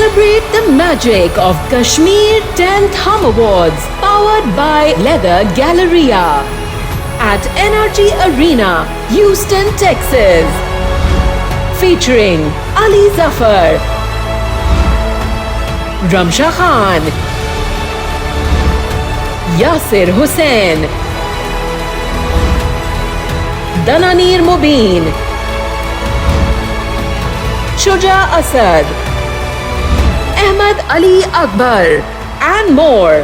Celebrate the magic of Kashmir 10th Hum Awards, powered by Leather Galleria at NRG Arena, Houston, Texas. Featuring Ali Zafar, Ramsha Khan, Yasir Hussain, Dananir Mubin, Shuja Asad, Ahmad Ali Akbar, and more.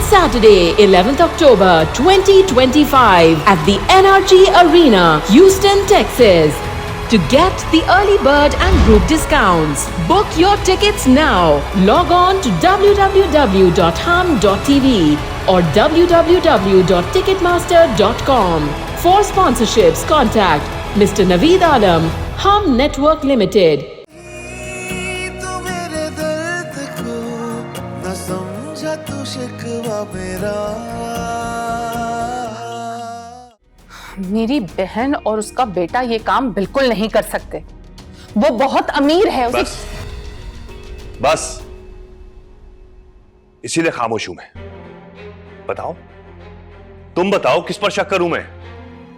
Saturday, 11th October 2025 at the NRG Arena, Houston, Texas. To get the early bird and group discounts, book your tickets now. Log on to www.hum.tv or www.ticketmaster.com. For sponsorships, contact Mr. Naveed Alam, Hum Network Limited. मेरी बहन और उसका बेटा ये काम बिल्कुल नहीं कर सकते। वो बहुत अमीर है। बस इसीलिए खामोश हूं मैं। बताओ, तुम बताओ किस पर शक करूं मैं?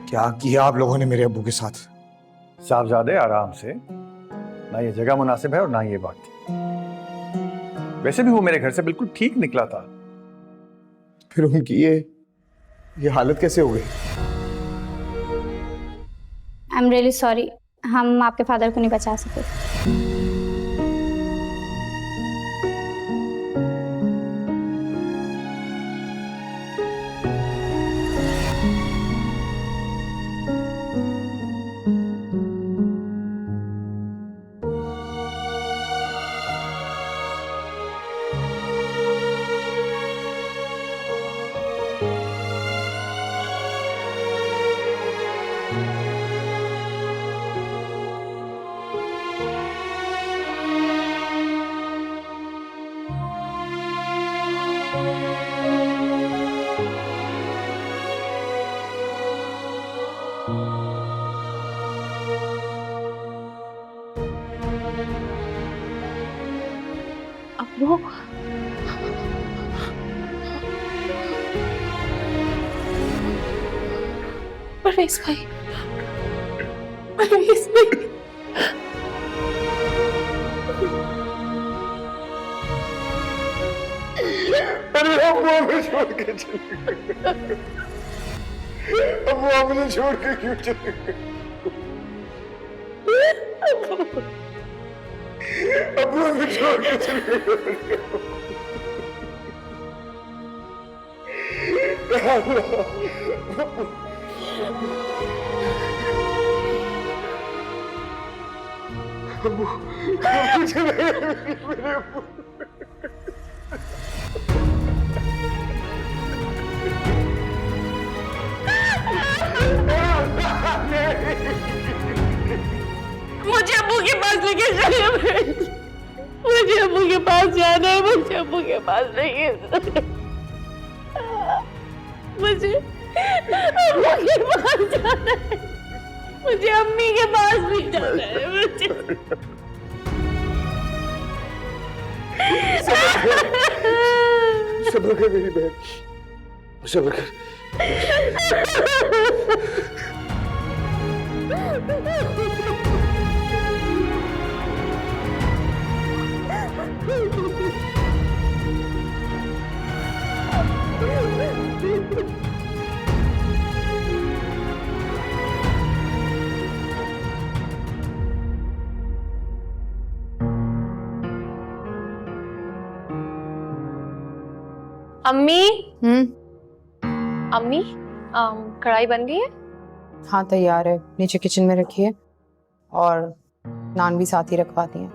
क्या किया आप लोगों ने मेरे अब्बू के साथ? साहबजादे आराम से, ना ये जगह मुनासिब है और ना ये बात। वैसे भी वो मेरे घर से बिल्कुल ठीक निकला था। फिर उनकी ये हालत कैसे हो गई? आई एम रियली सॉरी, हम आपके फादर को नहीं बचा सके। वो परवेज भाई, परवेज भाई, अरे अब्बू हमें छोड़ के चले गए। अब्बू हमें छोड़ के क्यों चले गए? अब्बू हमें छोड़ के चले गए। अब्बू चले गए मेरे अब्बू। मुझे अब्बू के पास लेके चलिए। मुझे अब्बू के पास जाना है। मुझे अब्बू के पास नहीं, मुझे अब्बू के पास जाना है। मुझे अम्मी के पास भी जाना है। मुझे सब्र कर मेरी बहन, सब्र कर। अम्मी, अम्मी, कढ़ाई बन गई है? हाँ तैयार है, नीचे किचन में रखी है और नान भी साथ ही रखवा दी है।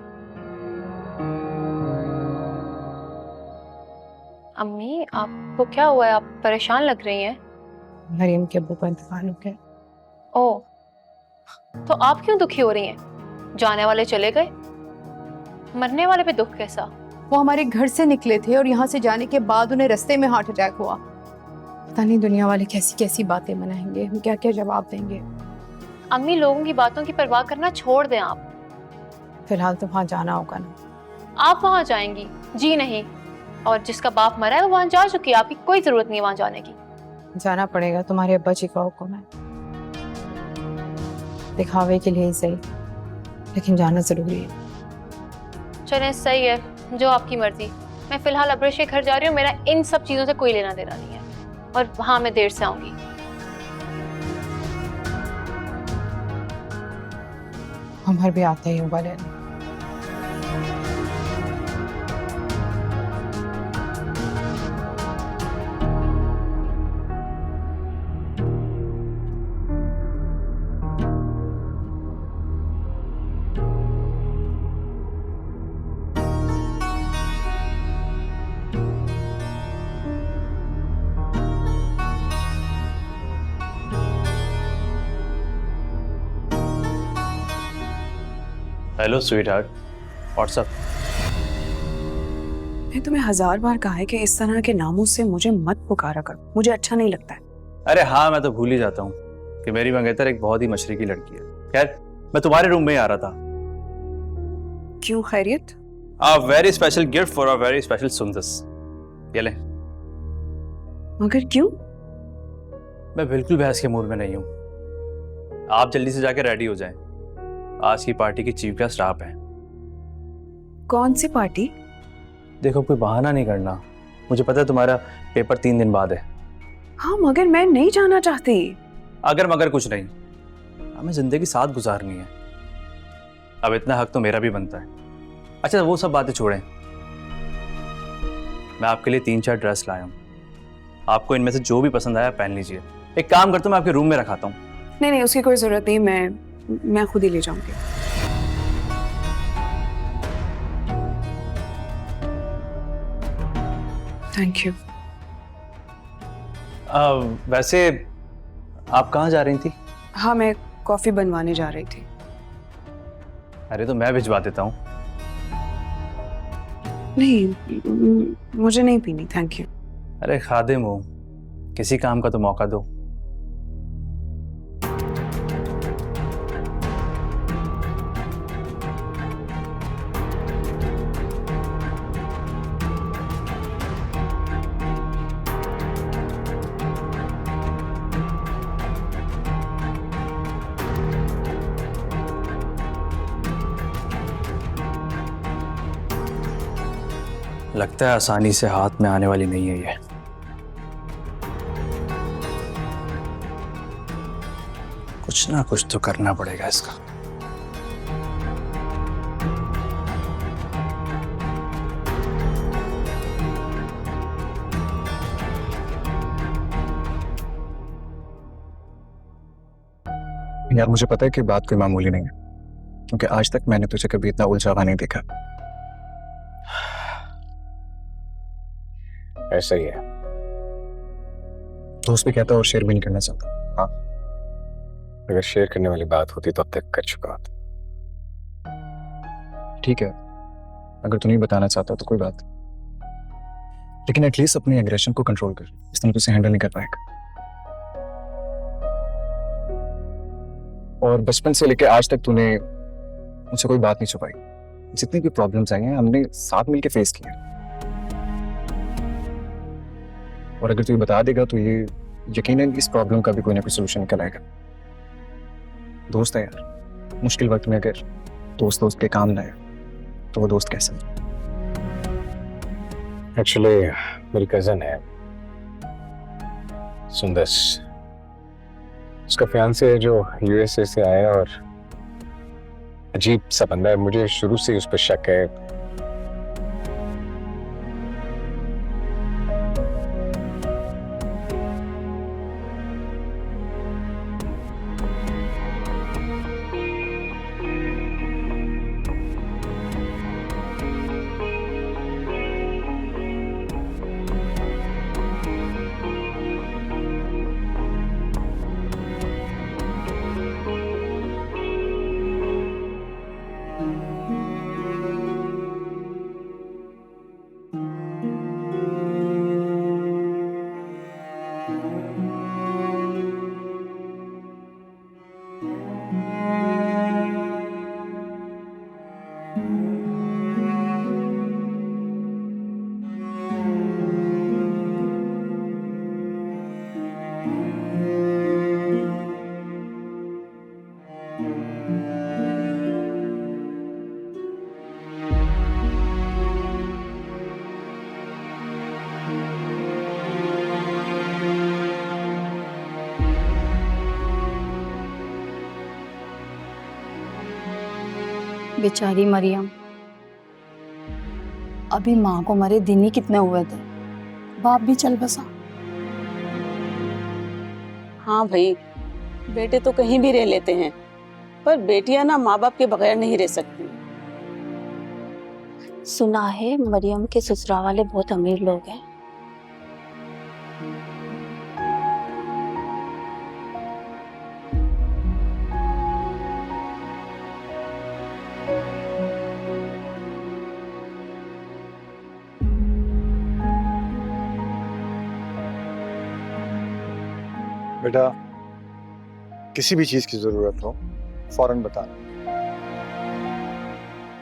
अम्मी, आपको क्या हुआ है? आप परेशान लग रही हैं। मरियम के अब्बू का इंतकाल हो गया। ओह, तो आप क्यों दुखी हो रही हैं? जाने वाले चले गए, मरने वाले पे दुख कैसा? वो हमारे घर से निकले थे और यहाँ से जाने के बाद उन्हें रास्ते में हार्ट अटैक हुआ। पता नहीं दुनिया वाले कैसी कैसी बातें बनाएंगे, हम क्या क्या जवाब देंगे। अम्मी, लोगों की बातों की परवाह करना छोड़ दें आप। फिलहाल तो वहाँ जाना होगा ना। आप वहां जाएंगी? जी नहीं। और जिसका बाप मरा है वो वहां जा चुकी है, आपकी कोई जरूरत नहीं है वहां जाने की। जाना पड़ेगा, तुम्हारे अब्बा जी का हुक्म है। दिखावे के लिए ही सही, लेकिन जाना जरूरी है। चलें सही है, जो आपकी मर्जी। मैं फिलहाल अब्रेश के घर जा रही हूँ, मेरा इन सब चीजों से कोई लेना देना नहीं है। और हाँ, मैं देर से आऊंगी। उमर भी आता ही होगा लेने। Hello sweet heart, what's up. मैंने तुम्हें 1000 बार कहा है कि इस तरह के नामों से मुझे मत पुकारा करो, मुझे अच्छा नहीं लगता है। अरे हाँ, मैं तो भूल ही जाता हूँ कि मेरी मंगेतर एक बहुत ही मशरकी लड़की है। खैर, मैं तुम्हारे रूम में ही आ रहा था। क्यों, खैरियत? A very special gift for a very special Sundas. ये ले। मगर क्यों? मैं बिल्कुल बहस के मूड में नहीं हूँ। आप जल्दी से जाके रेडी हो जाएं। आज की पार्टी की चीफ गेस्ट आप हैं। कौन सी पार्टी? देखो, कोई बहाना नहीं करना। मुझे पता है तुम्हारा पेपर 3 दिन बाद है। हाँ, मगर मैं नहीं जाना चाहती। अगर मगर कुछ नहीं, हमें जिंदगी साथ गुजारनी है। अब इतना हक तो मेरा भी बनता है। अच्छा, वो सब बातें छोड़ें। मैं आपके लिए 3-4 ड्रेस लाया हूँ। आपको इनमें से जो भी पसंद आया पहन लीजिए। एक काम करता हूँ, मैं आपके रूम में रखाता हूँ। नहीं नहीं, उसकी कोई जरूरत नहीं, मैं खुद ही ले जाऊंगी। Thank you. वैसे आप कहाँ जा रही थी? हाँ, मैं कॉफी बनवाने जा रही थी। अरे तो मैं भिजवा देता हूँ। नहीं, मुझे नहीं पीनी, थैंक यू। अरे खादिम हो, किसी काम का तो मौका दो। लगता है आसानी से हाथ में आने वाली नहीं है ये। कुछ ना कुछ तो करना पड़ेगा इसका। यार मुझे पता है कि बात कोई मामूली नहीं है, क्योंकि आज तक मैंने तुझे कभी इतना उलझा हुआ नहीं देखा। ऐसा ही है, दोस्त भी कहता और शेयर भी नहीं करना चाहता। हाँ, अगर शेयर करने वाली बात होती तो अब तक कर चुका होता। ठीक है, अगर तू नहीं बताना चाहता तो कोई बात, लेकिन एटलीस्ट अपनी एग्रेशन को कंट्रोल कर। इस तरह तुझे हैंडल नहीं कर पाएगा। और बचपन से लेकर आज तक तूने मुझसे कोई बात नहीं छुपाई। जितनी भी प्रॉब्लम्स आई हैं हमने साथ मिलकर फेस किया, और अगर तू ये बता देगा तो ये यकीनन इस प्रॉब्लम का भी कोई ना कोई सोल्यूशन निकल आएगा। दोस्त है यार, मुश्किल वक्त में अगर दोस्त के काम ना आए तो वो दोस्त कैसे? एक्चुअली मेरी कजन है सुंदस, उसका फियांसे है जो यूएसए से आया, और अजीब सा बंदा है। मुझे शुरू से उस पर शक है। बेचारी मरियम, अभी माँ को मरे दिन ही कितने हुए थे, बाप भी चल बसा। हाँ भाई, बेटे तो कहीं भी रह लेते हैं, पर बेटियां ना माँ बाप के बगैर नहीं रह सकती। सुना है मरियम के ससुराल वाले बहुत अमीर लोग हैं। बेटा, किसी भी चीज की जरूरत हो फौरन बताना।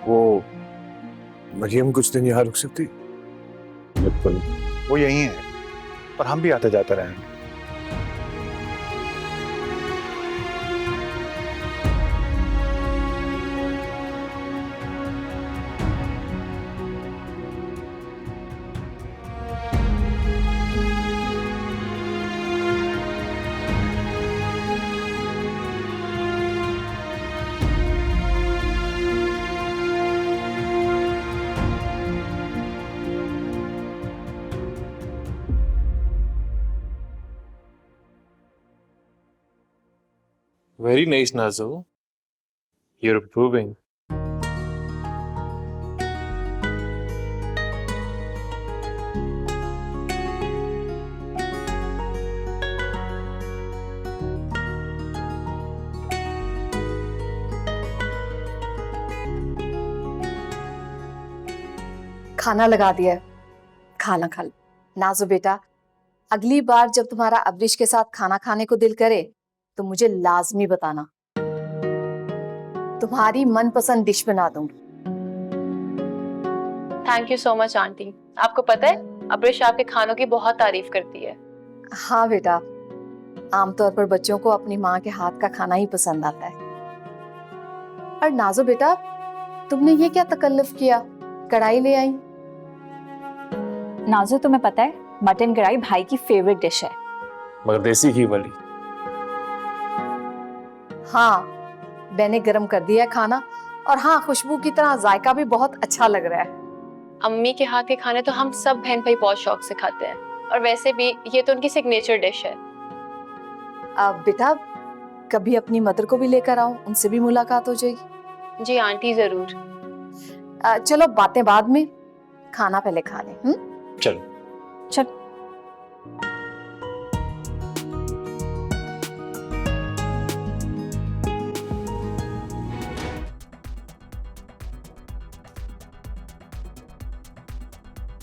वो मरियम कुछ दिन यहाँ रुक सकती? बिल्कुल, वो यही है, पर हम भी आते जाते रहेंगे। Very nice, Nazo. You're improving. खाना लगा दिया है, खाना खा लो। नाजो बेटा, अगली बार जब तुम्हारा अब्रिश के साथ खाना खाने को दिल करे तो मुझे लाजमी बताना, तुम्हारी मनपसंद डिश बना दूंगी। Thank you so much aunty. आपको पता है अब्रिश आपके खानों की बहुत तारीफ करती है। हाँ बेटा, आमतौर पर बच्चों को अपनी माँ के हाथ का खाना ही पसंद आता है। और नाजो बेटा, तुमने ये क्या तकल्लुफ किया, कढ़ाई ले आई। नाजो, तुम्हें पता है मटन कढ़ाई भाई की फेवरेट डिश है। मगर देसी घी वाली। हाँ, मैंने गरम कर दिया है खाना, और हाँ, खुशबू की तरह जायका भी बहुत अच्छा लग रहा है। अम्मी के हाथ के खाने तो हम सब बहन भाई बहुत शौक से खाते हैं, और वैसे भी ये तो उनकी सिग्नेचर डिश है। बेटा, कभी अपनी मदर को भी लेकर आओ, उनसे भी मुलाकात हो जाएगी। जी आंटी, जरूर। चलो बातें बाद में, खाना पहले खा लें। चलो चल।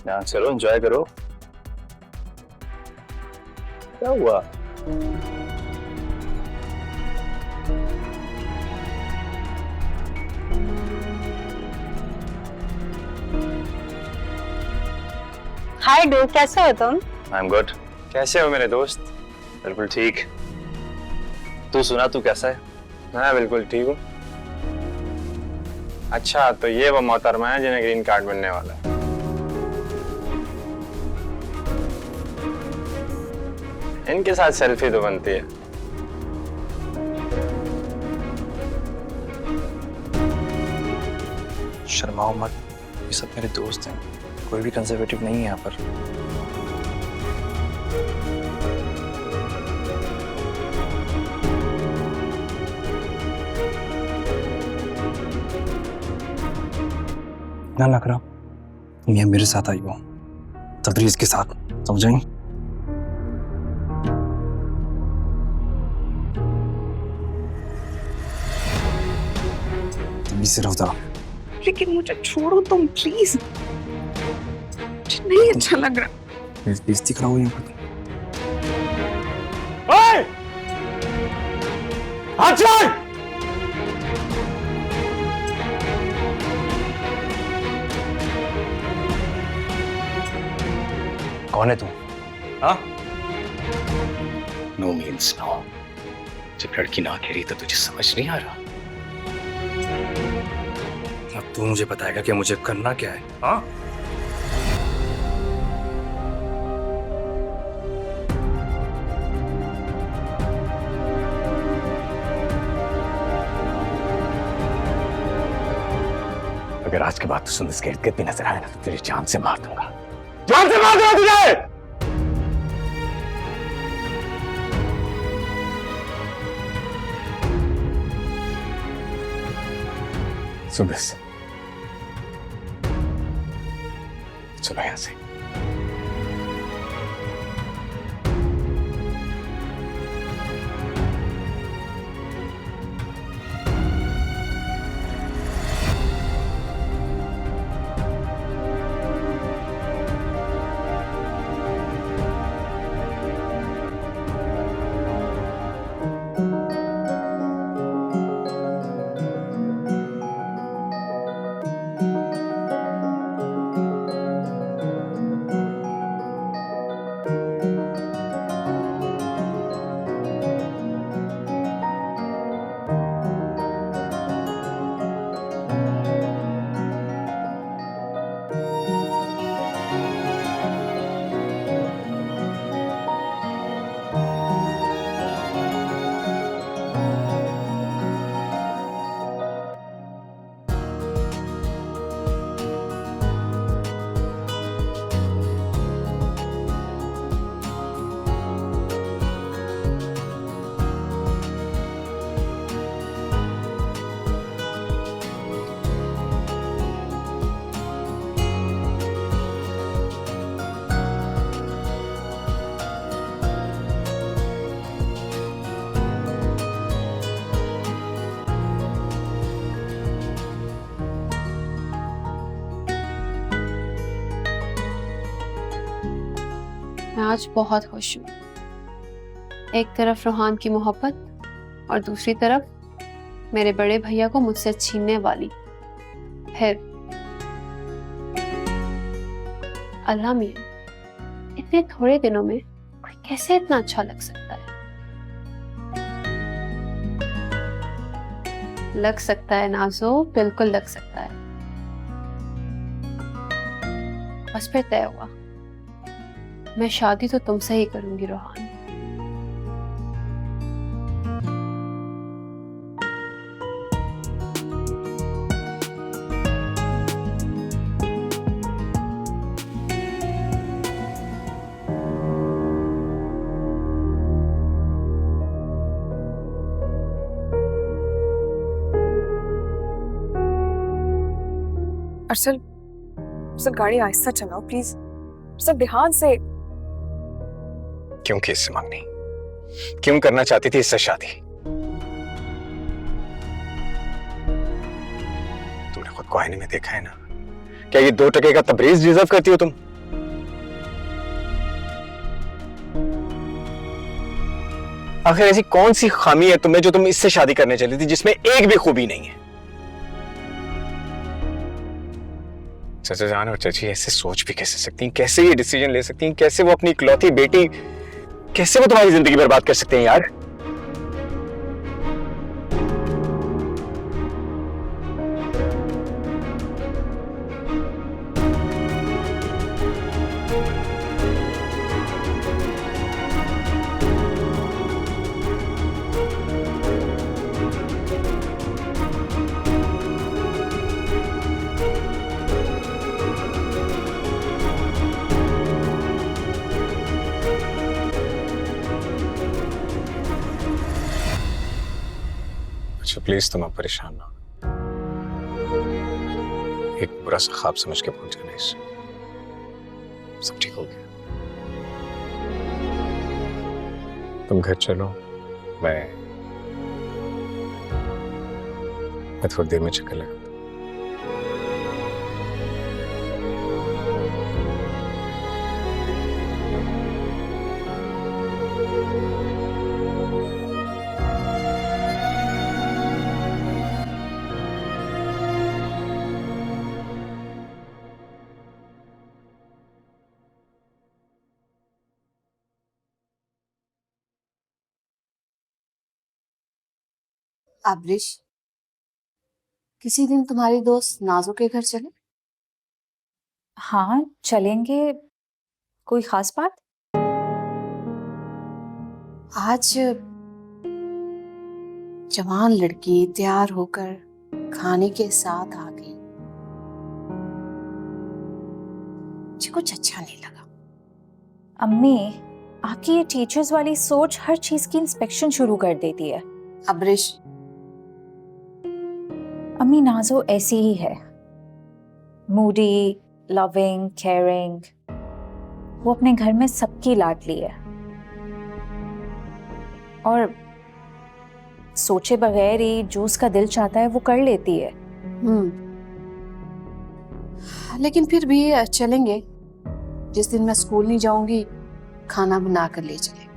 डांस करो, एंजॉय करो। क्या हुआ? हाय डू, कैसे हो तुम? I am good. कैसे हो मेरे दोस्त? बिल्कुल ठीक। तू सुना, तू कैसा है? मैं बिल्कुल ठीक हूँ। अच्छा, तो ये वो मोहतरमा है जिन्हें ग्रीन कार्ड मिलने वाला है। इनके साथ सेल्फी तो बनती है। शर्माओ मत, ये सब मेरे दोस्त हैं, कोई भी कंजर्वेटिव नहीं है यहाँ पर। ना करो, तुम ये मेरे साथ आई हो, तदरीज के साथ, समझेंगे? तुम भी सिर्फ था। लेकिन मुझे छोड़ो तुम प्लीज, मुझे नहीं अच्छा लग रहा। मेरी बेइज्जती कराओ यहाँ पर। कौन है तू? हाँ? No means no. जब लड़की ना कह रही तो तुझे समझ नहीं आ रहा? अब तू मुझे बताएगा कि मुझे करना क्या है? हाँ? अगर आज के बाद तू सुंदर के इर्द-गिर्द भी नजर आए ना तो तेरी जान से मार दूंगा, जान से मार दूंगा तुझे। सुंदर, चलो यहां से। मैं आज बहुत खुश हूँ। एक तरफ रोहान की मोहब्बत और दूसरी तरफ मेरे बड़े भैया को मुझसे छीनने वाली। फिर अल्लाह मियां, इतने थोड़े दिनों में कोई कैसे इतना अच्छा लग सकता है? लग सकता है नाज़ो, बिल्कुल लग सकता है। बस फिर तय हुआ, मैं शादी तो तुमसे ही करूंगी रोहान। अर्शल, अर्शल गाड़ी आहिस्ता चलाओ प्लीज। अर्शल ध्यान से। क्यों की इससे मांगनी? क्यों करना चाहती थी इससे शादी? तुमने खुद को आईने में देखा है ना? क्या ये 2 टके का तबरेज डिजर्व करती हो तुम? आखिर ऐसी कौन सी खामी है तुम्हें जो तुम इससे शादी करने चली थी जिसमें एक भी खूबी नहीं है? चाचा जान और चाची ऐसे सोच भी कैसे सकती हैं? कैसे ये डिसीजन ले सकती हैं? कैसे वो अपनी इकलौती बेटी, कैसे वो तुम्हारी जिंदगी बर्बाद कर सकते हैं यार? अच्छा प्लीज तुम आप परेशान ना हो। एक बुरा सा ख्वाब समझ के पहुंच जाना, इससे सब ठीक हो गया। तुम घर चलो, मैं थोड़ी देर में चक्कर लगा। आबरिश, किसी दिन तुम्हारी दोस्त नाज़ो के घर चले? हाँ चलेंगे। कोई खास बात? आज जवान लड़की तैयार होकर खाने के साथ आ गई। मुझे कुछ अच्छा नहीं लगा। अम्मी, आपकी ये टीचर्स वाली सोच हर चीज की इंस्पेक्शन शुरू कर देती है। अब्रिश, अम्मी, नाजो ऐसी ही है, मूडी, लविंग, केयरिंग। वो अपने घर में सबकी लाडली है और सोचे बगैर ही जो उसका दिल चाहता है वो कर लेती है। लेकिन फिर भी चलेंगे। जिस दिन मैं स्कूल नहीं जाऊंगी खाना बना कर ले चले।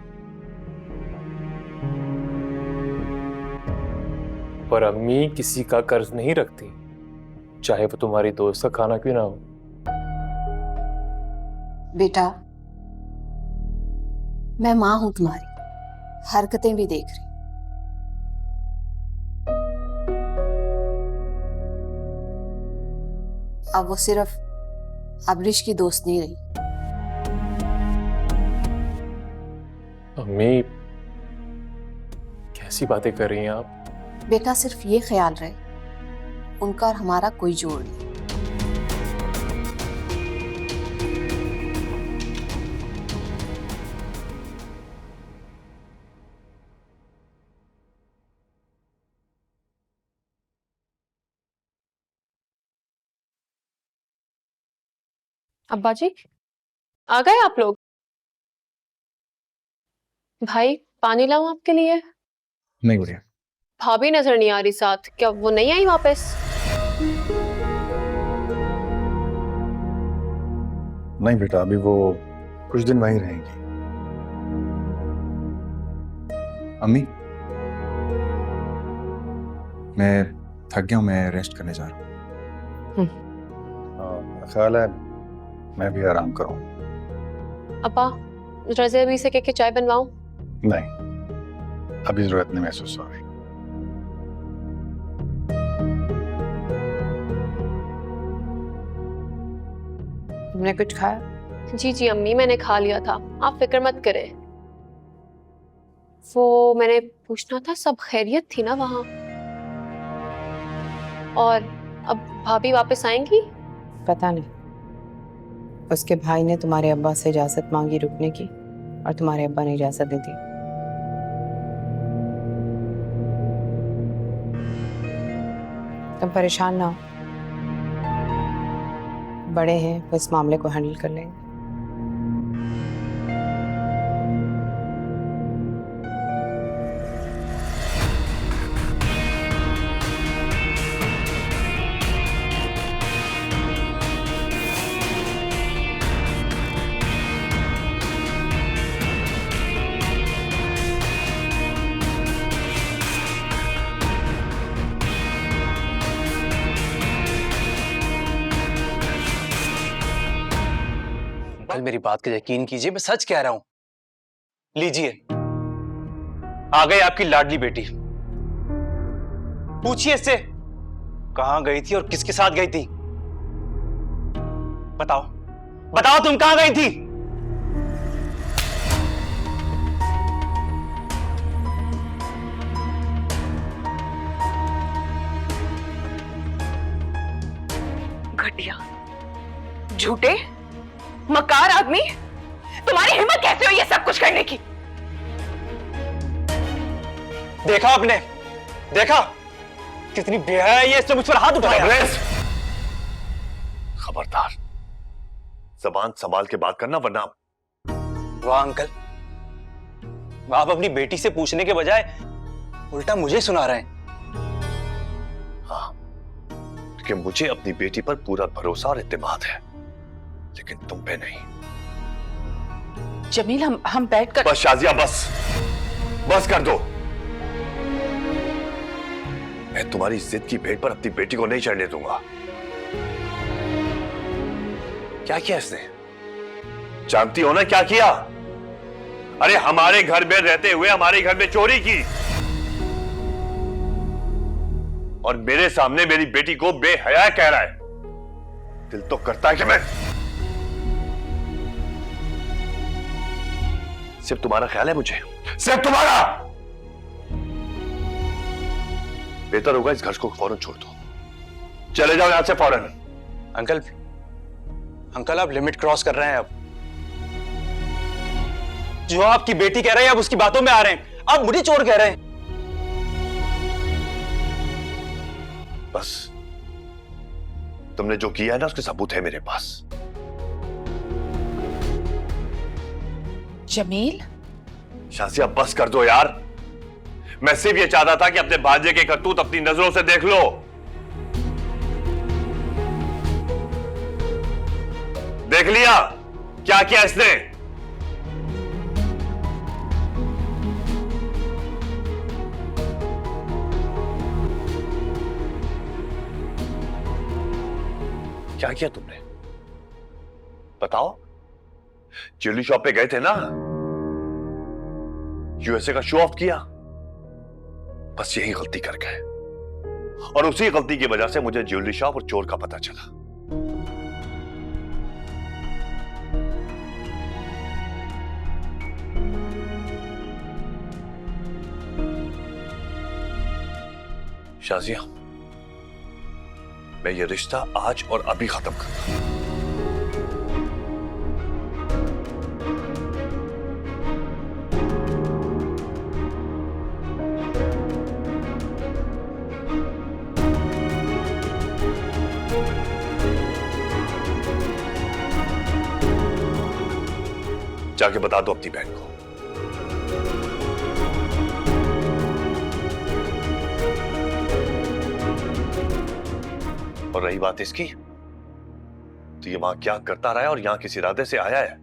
पर अम्मी किसी का कर्ज नहीं रखती, चाहे वो तुम्हारी दोस्त का खाना क्यों ना हो। बेटा, मैं मां हूं तुम्हारी, हरकतें भी देख रही। अब वो सिर्फ अब्रिश की दोस्त नहीं रही। अम्मी, कैसी बातें कर रही हैं आप? बेटा, सिर्फ ये ख्याल रहे, उनका और हमारा कोई जोड़ नहीं। अब्बा जी, आ गए आप लोग? भाई, पानी लाऊं आपके लिए? नहीं गुड़िया। भाभी नजर नहीं आ रही साथ, क्या वो नहीं आई वापस? नहीं बेटा, अभी वो कुछ दिन वहीं रहेंगी। अम्मी, मैं थक गया हूं, मैं रेस्ट करने जा रहा हूँ। मेरा ख्याल है मैं भी आराम करूं। अब्बा, रज़े अभी से कह के चाय बनवाऊं? नहीं, अभी जरूरत नहीं महसूस हो रही। तुमने कुछ खाया? जी जी अम्मी, मैंने खा लिया था, आप फिक्र मत करें। वो मैंने पूछना था, सब खैरियत थी ना वहां? और अब भाभी वापस आएंगी? पता नहीं, उसके भाई ने तुम्हारे अब्बा से इजाजत मांगी रुकने की और तुम्हारे अब्बा ने इजाजत दे दी। तुम परेशान ना हो, बड़े हैं, वो इस मामले को हैंडल कर लेंगे। अंकल, मेरी बात का यकीन कीजिए, मैं सच कह रहा हूं। लीजिए, आ गई आपकी लाडली बेटी। पूछिए इससे कहां गई थी और किसके साथ गई थी। बताओ बताओ, तुम कहां गई थी? घटिया, झूठे, मकार आदमी, तुम्हारी हिम्मत कैसे हुई ये सब कुछ करने की? देखा आपने, देखा कितनी बेहया है ये, इसने मुझ पर हाथ उठाया। खबरदार, जबान संभाल के बात करना वरना। वाह अंकल, आप अपनी बेटी से पूछने के बजाय उल्टा मुझे सुना रहे हैं। हाँ, कि मुझे अपनी बेटी पर पूरा भरोसा और इत्मीनान है, लेकिन तुम पे नहीं। जमील, हम बैठकर। बस शाजिया, बस बस कर दो। मैं तुम्हारी जिद की भेंट पर अपनी बेटी को नहीं चढ़ने दूंगा। क्या किया इसने? जानती हो ना क्या किया? अरे हमारे घर में रहते हुए हमारे घर में चोरी की और मेरे सामने मेरी बेटी को बेहया कह रहा है। दिल तो करता है कि मैं सिर्फ तुम्हारा ख्याल है मुझे, सिर्फ तुम्हारा। बेहतर होगा इस घर को फौरन छोड़ दो, चले जाओ यहां से फौरन। अंकल, अंकल आप लिमिट क्रॉस कर रहे हैं अब। जो आपकी बेटी कह रही है आप उसकी बातों में आ रहे हैं, आप मुझे चोर कह रहे हैं। बस तुमने जो किया है ना उसके सबूत है मेरे पास। जमील, शाजिया बस कर दो यार। मैं सिर्फ ये चाहता था कि अपने भांजे के करतूत अपनी नजरों से देख लो। देख लिया क्या किया इसने? क्या किया तुमने? बताओ। ज्वेलरी शॉप पे गए थे ना, यूएसए का शो ऑफ किया, बस यही गलती कर गए और उसी गलती की वजह से मुझे ज्वेलरी शॉप और चोर का पता चला। शाजिया, मैं ये रिश्ता आज और अभी खत्म करता हूं। जाके बता दो अपनी बहन को। और रही बात इसकी, तो ये वहां क्या करता रहा है और यहां किस इरादे से आया है,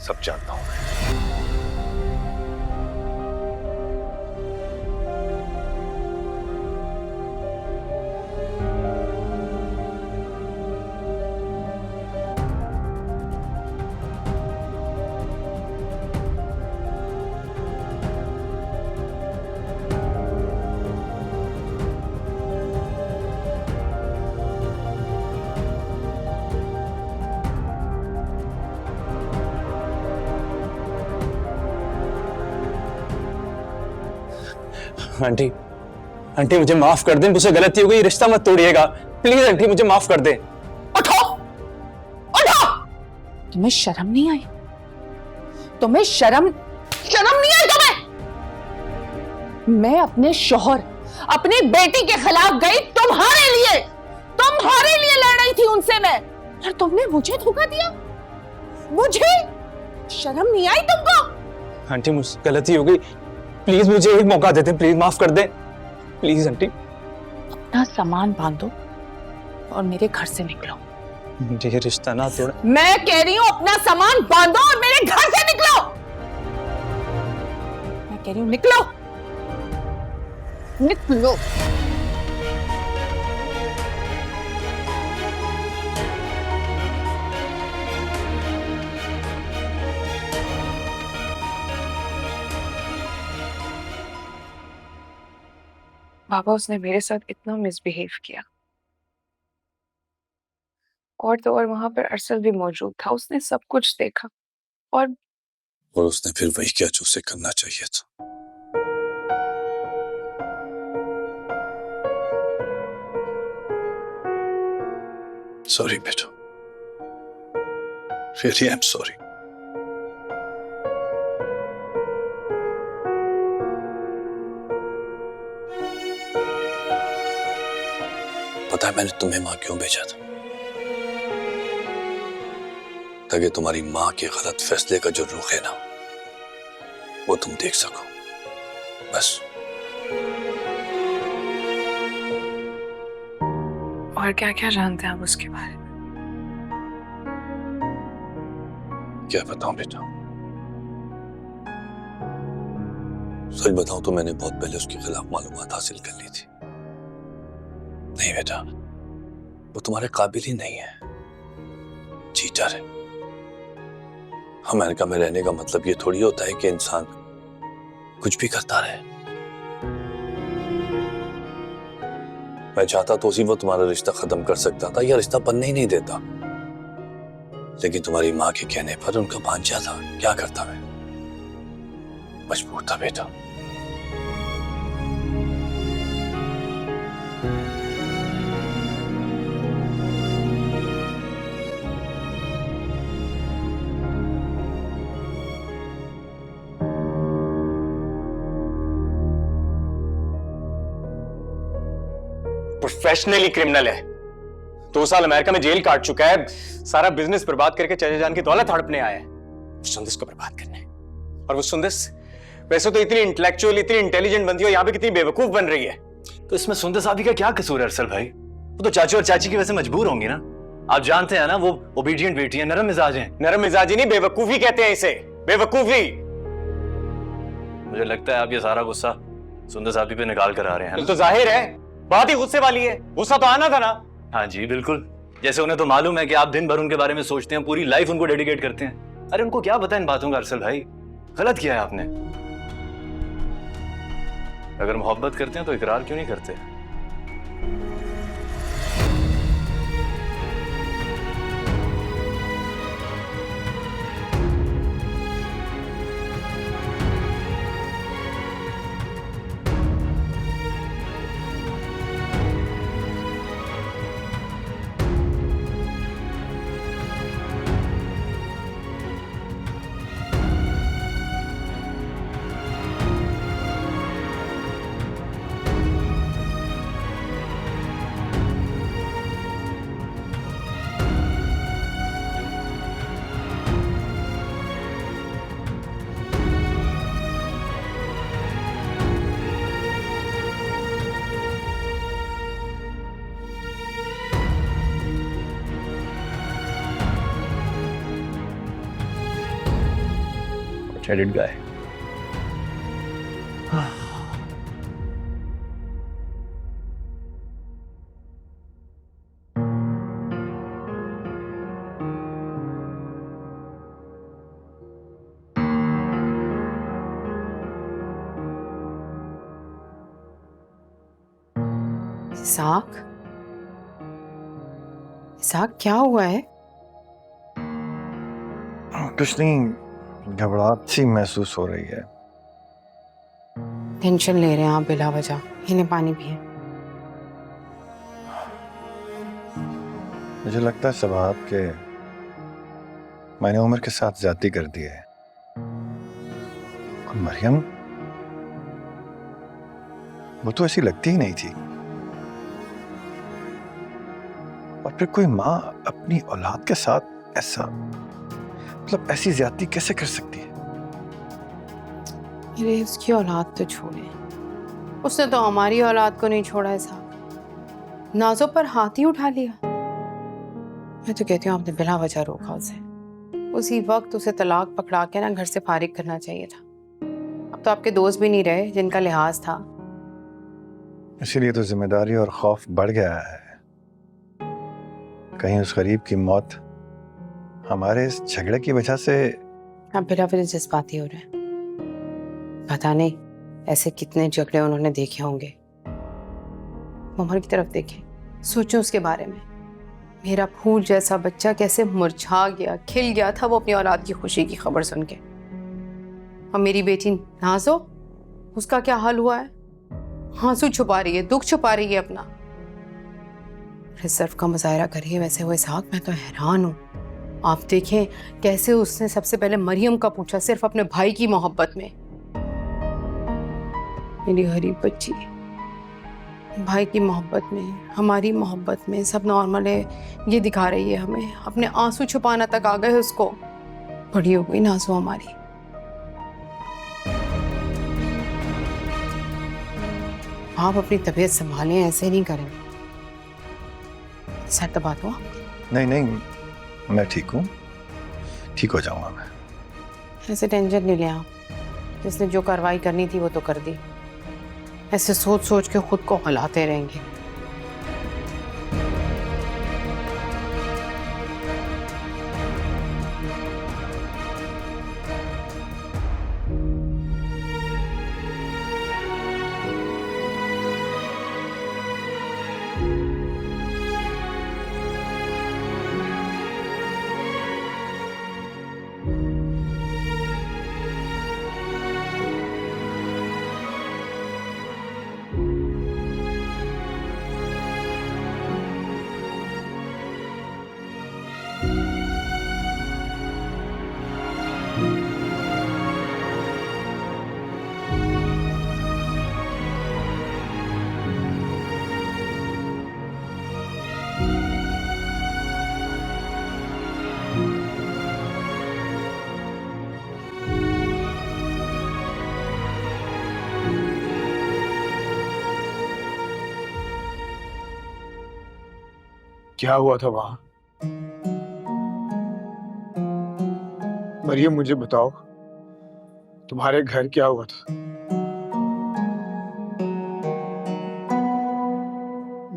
सब जानता हूं मैं। आंटी, आंटी मुझे माफ कर दें, मुझसे गलती हो गई, रिश्ता मत तोड़िएगा प्लीज आंटी, मुझे माफ कर दें। उठो, उठो। तुम्हें शर्म नहीं आई? तुम्हें शर्म नहीं आई तुम्हें? मैं अपने शौहर, अपनी बेटी के खिलाफ गई तुम्हारे लिए लड़ रही थी उनसे मैं, और तुमने मुझे धोखा दिया। मुझे शर्म नहीं आई तुमको? आंटी मुझसे गलती हो गई, प्लीज मुझे एक मौका देते, प्लीज माफ कर दें प्लीज आंटी। अपना सामान बांधो और मेरे घर से निकलो। मुझे ये रिश्ता ना तोड़। मैं कह रही हूँ अपना सामान बांधो और मेरे घर से निकलो। मैं कह रही हूँ निकलो, निकलो। बाबा, उसने मेरे साथ इतना मिसबिहेव किया, और तो और वहां पर अरसल भी मौजूद था, उसने सब कुछ देखा, और उसने फिर वही किया जो उसे करना चाहिए था। सॉरी बेटा, रियली आई एम सॉरी। पता है मैंने तुम्हें मां क्यों भेजा था? ताकि तुम्हारी मां के गलत फैसले का जो रुख है ना, वो तुम देख सको, बस। और क्या क्या जानते हैं आप उसके बारे में? क्या बताऊं बेटा? सच बताऊं तो मैंने बहुत पहले उसके खिलाफ मालूमात हासिल कर ली थी। नहीं बेटा, वो तुम्हारे काबिल ही नहीं है, चीटर है। अमेरिका में रहने का मतलब ये थोड़ी होता है कि इंसान कुछ भी करता रहे। मैं चाहता तो उसी वक्त तुम्हारा रिश्ता खत्म कर सकता था, या रिश्ता बनने ही नहीं देता, लेकिन तुम्हारी माँ के कहने पर उनका भांजा था, क्या करता मैं? मजबूर था बेटा। प्रोफेशनली क्रिमिनल है। 2 साल अमेरिका में जेल काट चुका है, सारा बिजनेस बर्बाद करके चचे जान की दौलत हड़पने आया है सुंदस को बर्बाद करने। और वो सुंदस वैसे तो इतनी इंटेलेक्चुअल, इतनी इंटेलिजेंट बनती है, यहाँ पे कितनी बेवकूफ बन रही है। तो इसमें सुंदस आदि का क्या कसूर है अरसल भाई? वो तो चाचू और चाची की वजह से मजबूर होंगी ना। आप जानते हैं ना वो ओबीडियंट बेटी है, नरम मिजाज है। नरम मिजाजी नहीं, बेवकूफी कहते हैं इसे, बेवकूफी। मुझे लगता है आप ये सारा गुस्सा सुंदस आदि पे निकाल कर आ रहे हैं। तो जाहिर है बात ही गुस्से वाली है, गुस्सा तो आना था ना। हाँ जी बिल्कुल, जैसे उन्हें तो मालूम है कि आप दिन भर उनके बारे में सोचते हैं, पूरी लाइफ उनको डेडिकेट करते हैं। अरे उनको क्या पता इन बातों का अरसल भाई? गलत किया है आपने। अगर मोहब्बत करते हैं तो इकरार क्यों नहीं करते? Headed guy. इसाक, इसाक क्या हुआ है? कुछ नहीं, घबराहट सी महसूस हो रही है। टेंशन ले रहे हैं आप बिला वजह। इन्हें पानी पिए। मुझे लगता है सबाब के मैंने उमर के साथ ज्यादती कर दी है। और मरियम, वो तो ऐसी लगती ही नहीं थी। और फिर कोई माँ अपनी औलाद के साथ ऐसा, मतलब ऐसी ज्यादती कैसे कर सकती है? अरे उसकी औलाद तो छोड़े, उसने तो हमारी औलाद को नहीं छोड़ा है साहब। नाजो पर हाथ ही उठा लिया। मैं तो कहती हूँ आपने बिला वजह रोका उसे। उसी वक्त उसे तलाक पकड़ा के ना घर से फारिग करना चाहिए था। अब तो आपके दोस्त भी नहीं रहे जिनका लिहाज था। इसीलिए तो जिम्मेदारी और खौफ बढ़ गया है। कहीं उस गरीब की मौत हमारे इस झगड़े की वजह से। आप बिला वजह जज्बाती हो रहे हैं। पता नहीं ऐसे कितने झगड़े उन्होंने देखे होंगे। उमर की तरफ देखें, सोचो उसके बारे में। मेरा फूल जैसा बच्चा कैसे मुरझा गया, खिल गया था वो अपनी औलाद की खुशी की खबर सुन के। और मेरी बेटी नाजो, उसका क्या हाल हुआ है? आंसू छुपा रही है, दुख छुपा रही है अपना। रिजर्व का मुजाहरा करिए वैसे हुए साथ। मैं तो हैरान हूँ। आप देखें कैसे उसने सबसे पहले मरियम का पूछा, सिर्फ अपने भाई की मोहब्बत में। मेरी गरीब बच्ची, भाई की मोहब्बत में, हमारी मोहब्बत में सब नॉर्मल है ये दिखा रही है हमें। अपने आंसू छुपाना तक आ गए उसको। बड़ी हो गई नाजो हमारी। आप अपनी तबीयत संभालें, ऐसे नहीं करें। सर तो बात हुआ? नहीं नहीं, मैं ठीक हूँ, ठीक हो जाऊंगा मैं। ऐसे टेंशन नहीं लिया। जिसने जो कार्रवाई करनी थी वो तो कर दी। ऐसे सोच सोच के खुद को हिलाते रहेंगे। क्या हुआ था वहां? मरियम मुझे बताओ, तुम्हारे घर क्या हुआ था?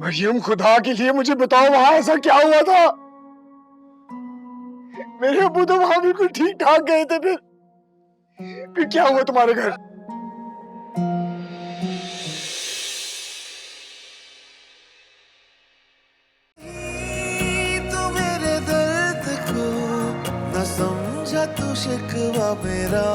मरियम खुदा के लिए मुझे बताओ, वहां ऐसा क्या हुआ था? मेरे अब्बू तो वहां बिल्कुल ठीक ठाक गए थे, फिर क्या हुआ तुम्हारे घर? तू मेरे दर्द को न समझा, तू शिकवा मेरा